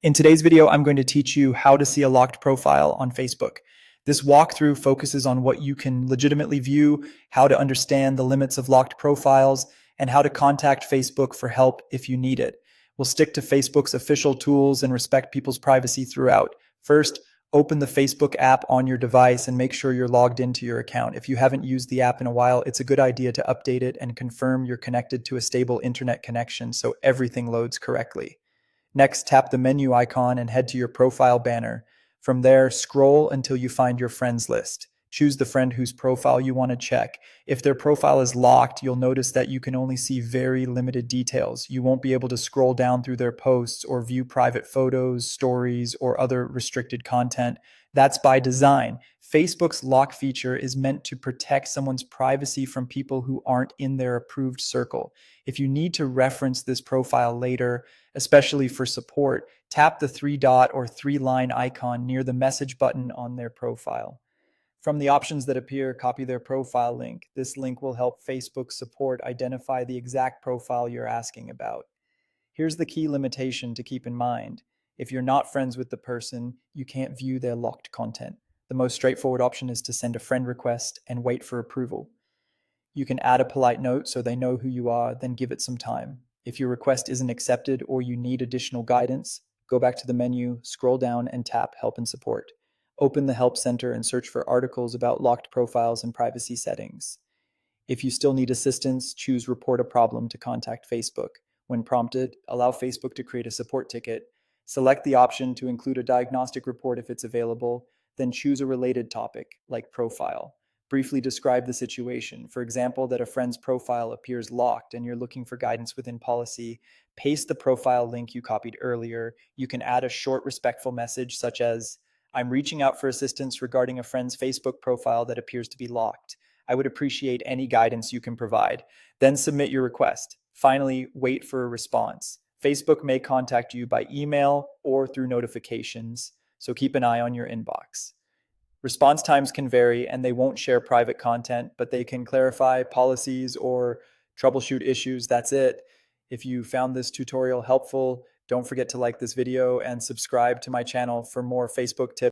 In today's video, I'm going to teach you how to see a locked profile on Facebook. This walkthrough focuses on what you can legitimately view, how to understand the limits of locked profiles, and how to contact Facebook for help if you need it. We'll stick to Facebook's official tools and respect people's privacy throughout. First, open the Facebook app on your device and make sure you're logged into your account. If you haven't used the app in a while, it's a good idea to update it and confirm you're connected to a stable internet connection so everything loads correctly. Next, tap the menu icon and head to your profile banner. From there, scroll until you find your friends list. Choose the friend whose profile you want to check. If their profile is locked, you'll notice that you can only see very limited details. You won't be able to scroll down through their posts or view private photos, stories, or other restricted content. That's by design. Facebook's lock feature is meant to protect someone's privacy from people who aren't in their approved circle. If you need to reference this profile later, especially for support, tap the three-dot or three-line icon near the message button on their profile. From the options that appear, copy their profile link. This link will help Facebook support identify the exact profile you're asking about. Here's the key limitation to keep in mind. If you're not friends with the person, you can't view their locked content. The most straightforward option is to send a friend request and wait for approval. You can add a polite note so they know who you are, then give it some time. If your request isn't accepted or you need additional guidance, go back to the menu, scroll down, and tap Help and Support. Open the Help Center and search for articles about locked profiles and privacy settings. If you still need assistance, choose Report a Problem to contact Facebook. When prompted, allow Facebook to create a support ticket. Select the option to include a diagnostic report if it's available, then choose a related topic, like profile. Briefly describe the situation. For example, that a friend's profile appears locked and you're looking for guidance within policy. Paste the profile link you copied earlier. You can add a short, respectful message such as, "I'm reaching out for assistance regarding a friend's Facebook profile that appears to be locked. I would appreciate any guidance you can provide." Then submit your request. Finally, wait for a response. Facebook may contact you by email or through notifications, so keep an eye on your inbox. Response times can vary and they won't share private content, but they can clarify policies or troubleshoot issues. That's it. If you found this tutorial helpful, don't forget to like this video and subscribe to my channel for more Facebook tips.